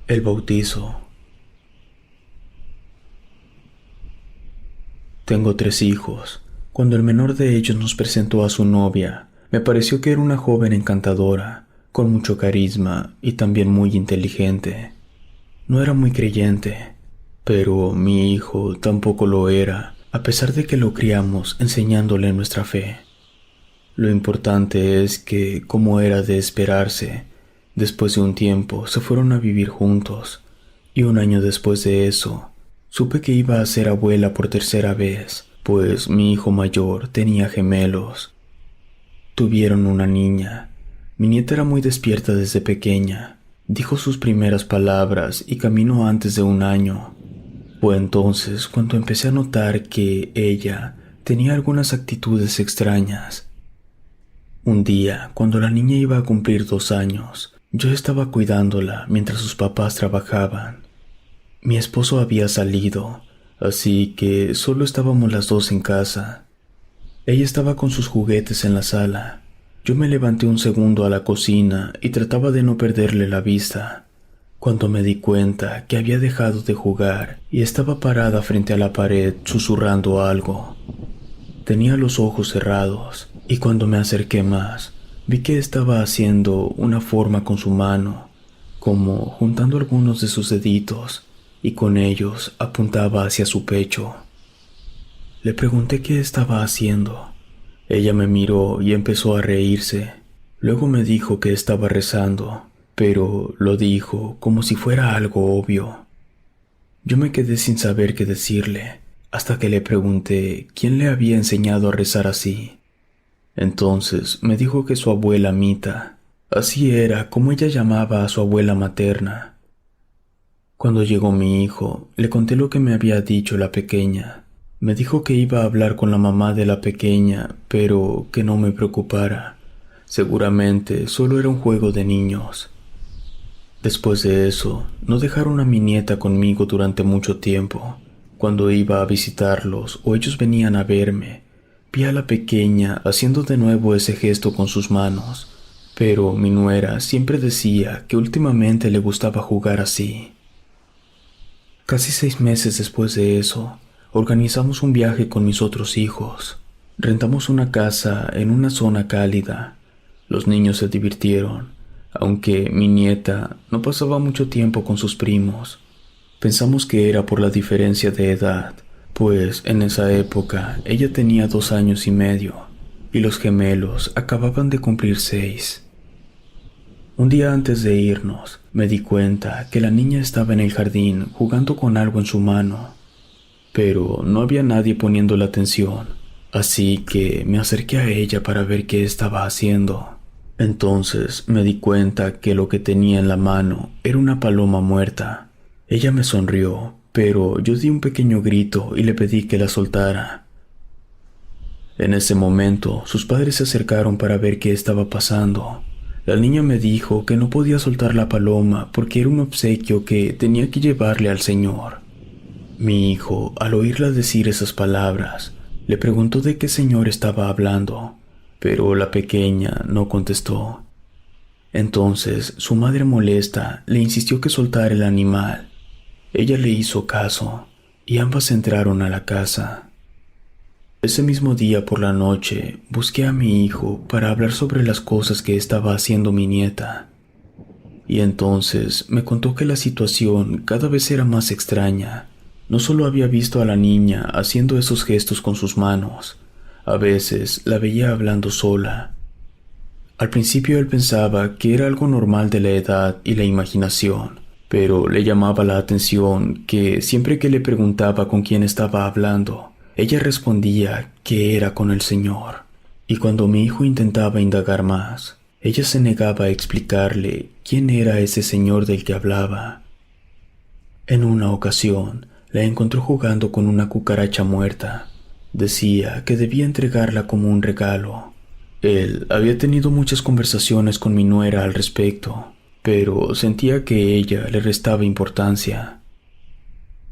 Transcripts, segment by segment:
El bautizo. Tengo 3 hijos. Cuando el menor de ellos nos presentó a su novia, me pareció que era una joven encantadora, con mucho carisma y también muy inteligente. No era muy creyente, pero mi hijo tampoco lo era, a pesar de que lo criamos enseñándole nuestra fe. Lo importante es que, como era de esperarse, después de un tiempo se fueron a vivir juntos, y un año después de eso, supe que iba a ser abuela por tercera vez, pues mi hijo mayor tenía gemelos. Tuvieron una niña. Mi nieta era muy despierta desde pequeña. Dijo sus primeras palabras y caminó antes de un año. Fue entonces cuando empecé a notar que ella tenía algunas actitudes extrañas. Un día, cuando la niña iba a cumplir 2 años, yo estaba cuidándola mientras sus papás trabajaban. Mi esposo había salido, así que solo estábamos las dos en casa. Ella estaba con sus juguetes en la sala. Yo me levanté un segundo a la cocina y trataba de no perderle la vista, cuando me di cuenta que había dejado de jugar y estaba parada frente a la pared susurrando algo. Tenía los ojos cerrados y cuando me acerqué más, vi que estaba haciendo una forma con su mano, como juntando algunos de sus deditos, y con ellos apuntaba hacia su pecho. Le pregunté qué estaba haciendo. Ella me miró y empezó a reírse. Luego me dijo que estaba rezando, pero lo dijo como si fuera algo obvio. Yo me quedé sin saber qué decirle, hasta que le pregunté quién le había enseñado a rezar así. Entonces me dijo que su abuela Mita, así era como ella llamaba a su abuela materna. Cuando llegó mi hijo, le conté lo que me había dicho la pequeña. Me dijo que iba a hablar con la mamá de la pequeña, pero que no me preocupara. Seguramente solo era un juego de niños. Después de eso, no dejaron a mi nieta conmigo durante mucho tiempo. Cuando iba a visitarlos o ellos venían a verme, vi a la pequeña haciendo de nuevo ese gesto con sus manos, pero mi nuera siempre decía que últimamente le gustaba jugar así. Casi 6 meses después de eso, organizamos un viaje con mis otros hijos. Rentamos una casa en una zona cálida. Los niños se divirtieron, aunque mi nieta no pasaba mucho tiempo con sus primos. Pensamos que era por la diferencia de edad, pues en esa época ella tenía 2 años y medio, y los gemelos acababan de cumplir 6. Un día antes de irnos, me di cuenta que la niña estaba en el jardín jugando con algo en su mano, pero no había nadie poniéndole atención, así que me acerqué a ella para ver qué estaba haciendo. Entonces me di cuenta que lo que tenía en la mano era una paloma muerta. Ella me sonrió, pero yo di un pequeño grito y le pedí que la soltara. En ese momento, sus padres se acercaron para ver qué estaba pasando. La niña me dijo que no podía soltar la paloma porque era un obsequio que tenía que llevarle al Señor. Mi hijo, al oírla decir esas palabras, le preguntó de qué señor estaba hablando, pero la pequeña no contestó. Entonces, su madre molesta le insistió que soltara el animal. Ella le hizo caso, y ambas entraron a la casa. Ese mismo día por la noche, busqué a mi hijo para hablar sobre las cosas que estaba haciendo mi nieta. Y entonces me contó que la situación cada vez era más extraña. No solo había visto a la niña haciendo esos gestos con sus manos, a veces la veía hablando sola. Al principio él pensaba que era algo normal de la edad y la imaginación, pero le llamaba la atención que siempre que le preguntaba con quién estaba hablando, ella respondía que era con el Señor. Y cuando mi hijo intentaba indagar más, ella se negaba a explicarle quién era ese Señor del que hablaba. En una ocasión, la encontró jugando con una cucaracha muerta. Decía que debía entregarla como un regalo. Él había tenido muchas conversaciones con mi nuera al respecto, pero sentía que ella le restaba importancia.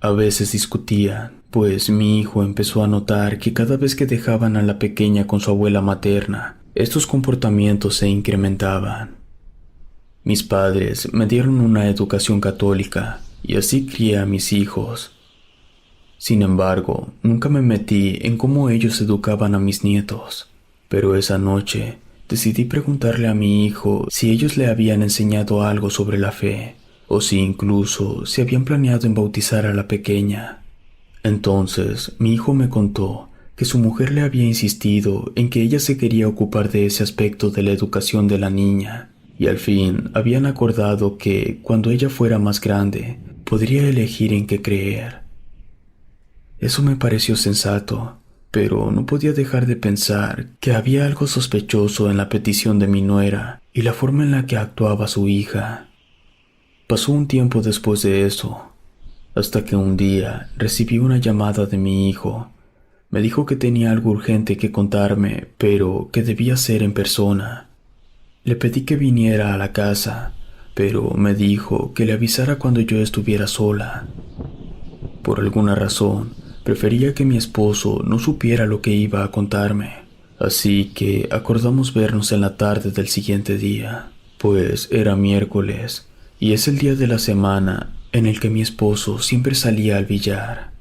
A veces discutían, pues mi hijo empezó a notar que cada vez que dejaban a la pequeña con su abuela materna, estos comportamientos se incrementaban. Mis padres me dieron una educación católica y así crié a mis hijos. Sin embargo, nunca me metí en cómo ellos educaban a mis nietos, pero esa noche decidí preguntarle a mi hijo si ellos le habían enseñado algo sobre la fe, o si incluso se habían planeado en bautizar a la pequeña. Entonces, mi hijo me contó que su mujer le había insistido en que ella se quería ocupar de ese aspecto de la educación de la niña, y al fin habían acordado que, cuando ella fuera más grande, podría elegir en qué creer. Eso me pareció sensato, pero no podía dejar de pensar que había algo sospechoso en la petición de mi nuera y la forma en la que actuaba su hija. Pasó un tiempo después de eso, hasta que un día recibí una llamada de mi hijo. Me dijo que tenía algo urgente que contarme, pero que debía ser en persona. Le pedí que viniera a la casa, pero me dijo que le avisara cuando yo estuviera sola. Por alguna razón, prefería que mi esposo no supiera lo que iba a contarme, así que acordamos vernos en la tarde del siguiente día, pues era miércoles, y es el día de la semana en el que mi esposo siempre salía al billar.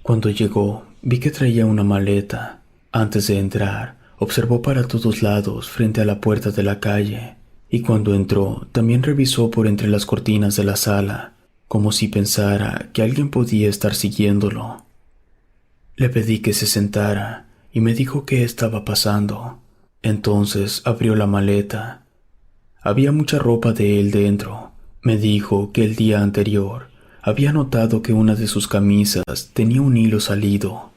Cuando llegó, vi que traía una maleta. Antes de entrar, observó para todos lados frente a la puerta de la calle, y cuando entró, también revisó por entre las cortinas de la sala, como si pensara que alguien podía estar siguiéndolo. Le pedí que se sentara y me dijo qué estaba pasando. Entonces abrió la maleta. Había mucha ropa de él dentro. Me dijo que el día anterior había notado que una de sus camisas tenía un hilo salido.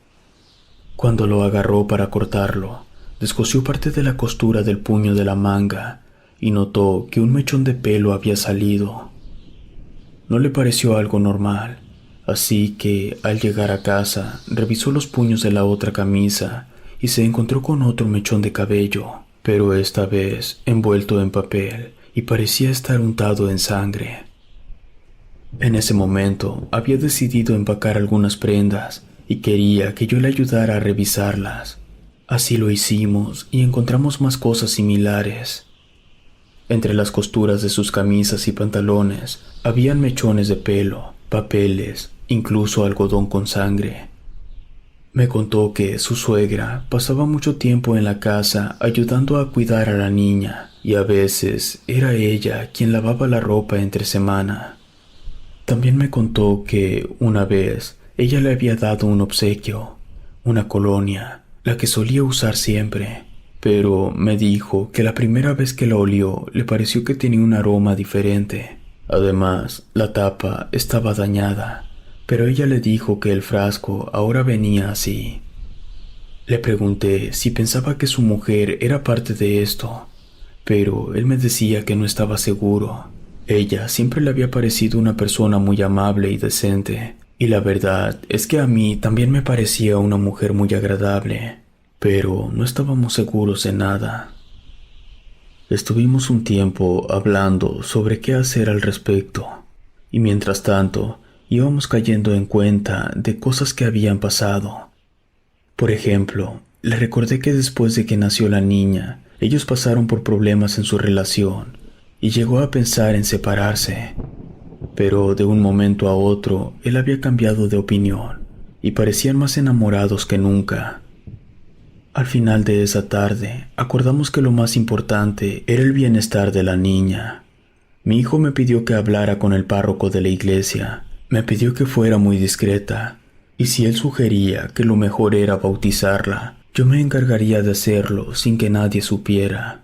Cuando lo agarró para cortarlo, descosió parte de la costura del puño de la manga y notó que un mechón de pelo había salido. No le pareció algo normal, así que al llegar a casa revisó los puños de la otra camisa y se encontró con otro mechón de cabello, pero esta vez envuelto en papel y parecía estar untado en sangre. En ese momento había decidido empacar algunas prendas y quería que yo le ayudara a revisarlas. Así lo hicimos y encontramos más cosas similares. Entre las costuras de sus camisas y pantalones habían mechones de pelo, papeles, incluso algodón con sangre. Me contó que su suegra pasaba mucho tiempo en la casa ayudando a cuidar a la niña y a veces era ella quien lavaba la ropa entre semana. También me contó que una vez ella le había dado un obsequio, una colonia, la que solía usar siempre, pero me dijo que la primera vez que la olió le pareció que tenía un aroma diferente. Además, la tapa estaba dañada, pero ella le dijo que el frasco ahora venía así. Le pregunté si pensaba que su mujer era parte de esto, pero él me decía que no estaba seguro. Ella siempre le había parecido una persona muy amable y decente, y la verdad es que a mí también me parecía una mujer muy agradable, pero no estábamos seguros de nada. Estuvimos un tiempo hablando sobre qué hacer al respecto, y mientras tanto íbamos cayendo en cuenta de cosas que habían pasado. Por ejemplo, le recordé que después de que nació la niña, ellos pasaron por problemas en su relación, y llegó a pensar en separarse. Pero de un momento a otro, él había cambiado de opinión, y parecían más enamorados que nunca. Al final de esa tarde, acordamos que lo más importante era el bienestar de la niña. Mi hijo me pidió que hablara con el párroco de la iglesia. Me pidió que fuera muy discreta, y si él sugería que lo mejor era bautizarla, yo me encargaría de hacerlo sin que nadie supiera.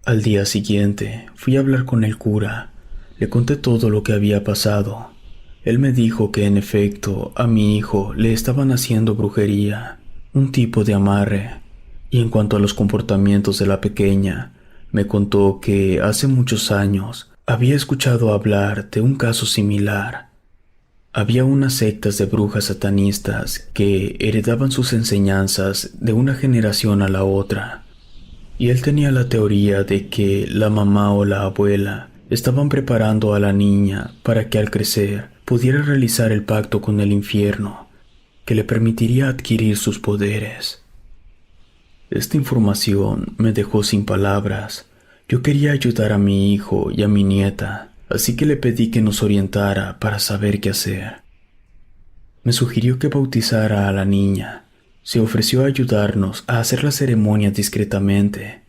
Al día siguiente, fui a hablar con el cura. Le conté todo lo que había pasado. Él me dijo que en efecto a mi hijo le estaban haciendo brujería, un tipo de amarre, y en cuanto a los comportamientos de la pequeña, me contó que hace muchos años había escuchado hablar de un caso similar. Había unas sectas de brujas satanistas que heredaban sus enseñanzas de una generación a la otra, y él tenía la teoría de que la mamá o la abuela estaban preparando a la niña para que al crecer pudiera realizar el pacto con el infierno, que le permitiría adquirir sus poderes. Esta información me dejó sin palabras. Yo quería ayudar a mi hijo y a mi nieta, así que le pedí que nos orientara para saber qué hacer. Me sugirió que bautizara a la niña. Se ofreció a ayudarnos a hacer la ceremonia discretamente,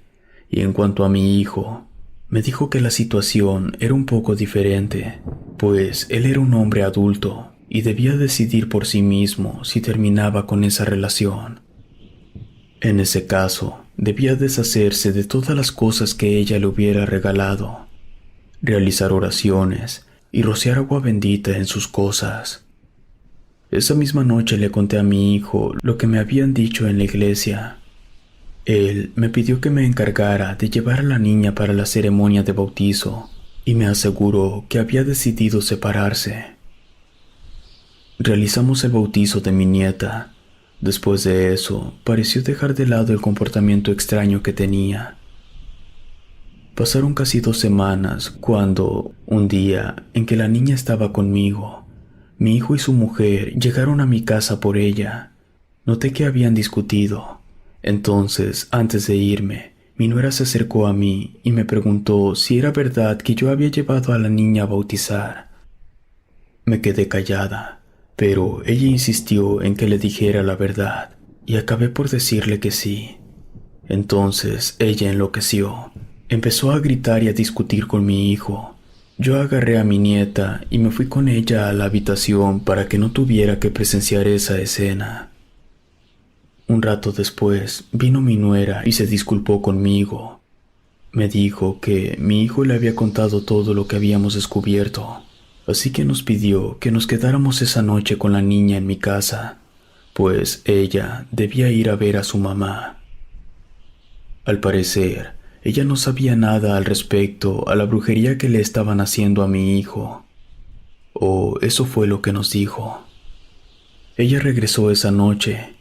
y en cuanto a mi hijo, me dijo que la situación era un poco diferente, pues él era un hombre adulto y debía decidir por sí mismo si terminaba con esa relación. En ese caso, debía deshacerse de todas las cosas que ella le hubiera regalado, realizar oraciones y rociar agua bendita en sus cosas. Esa misma noche le conté a mi hijo lo que me habían dicho en la iglesia. Él me pidió que me encargara de llevar a la niña para la ceremonia de bautizo y me aseguró que había decidido separarse. Realizamos el bautizo de mi nieta. Después de eso, pareció dejar de lado el comportamiento extraño que tenía. Pasaron casi 2 semanas cuando, un día en que la niña estaba conmigo, mi hijo y su mujer llegaron a mi casa por ella. Noté que habían discutido. Entonces, antes de irme, mi nuera se acercó a mí y me preguntó si era verdad que yo había llevado a la niña a bautizar. Me quedé callada, pero ella insistió en que le dijera la verdad, y acabé por decirle que sí. Entonces ella enloqueció. Empezó a gritar y a discutir con mi hijo. Yo agarré a mi nieta y me fui con ella a la habitación para que no tuviera que presenciar esa escena. Un rato después vino mi nuera y se disculpó conmigo. Me dijo que mi hijo le había contado todo lo que habíamos descubierto, así que nos pidió que nos quedáramos esa noche con la niña en mi casa, pues ella debía ir a ver a su mamá. Al parecer, ella no sabía nada al respecto a la brujería que le estaban haciendo a mi hijo. O eso fue lo que nos dijo. Ella regresó esa noche.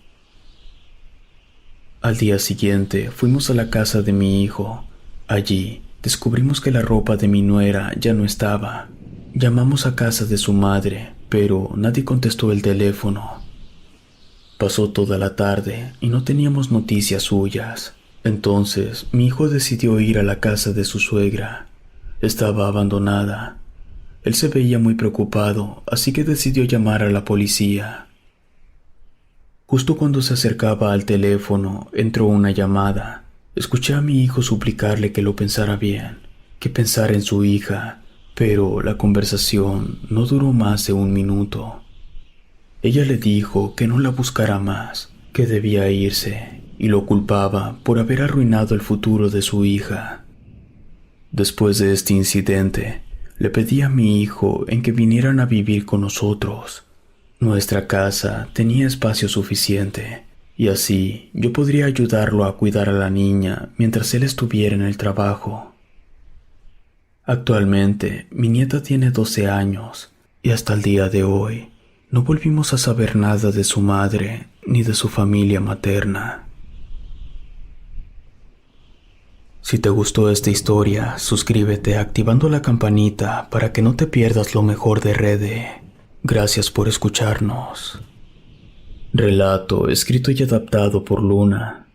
Al día siguiente fuimos a la casa de mi hijo. Allí descubrimos que la ropa de mi nuera ya no estaba. Llamamos a casa de su madre, pero nadie contestó el teléfono. Pasó toda la tarde y no teníamos noticias suyas. Entonces, mi hijo decidió ir a la casa de su suegra. Estaba abandonada. Él se veía muy preocupado, así que decidió llamar a la policía. Justo cuando se acercaba al teléfono, entró una llamada. Escuché a mi hijo suplicarle que lo pensara bien, que pensara en su hija, pero la conversación no duró más de 1 minuto. Ella le dijo que no la buscara más, que debía irse, y lo culpaba por haber arruinado el futuro de su hija. Después de este incidente, le pedí a mi hijo en que vinieran a vivir con nosotros. Nuestra casa tenía espacio suficiente, y así yo podría ayudarlo a cuidar a la niña mientras él estuviera en el trabajo. Actualmente, mi nieta tiene 12 años, y hasta el día de hoy, no volvimos a saber nada de su madre ni de su familia materna. Si te gustó esta historia, suscríbete activando la campanita para que no te pierdas lo mejor de Rede. Gracias por escucharnos. Relato escrito y adaptado por Luna.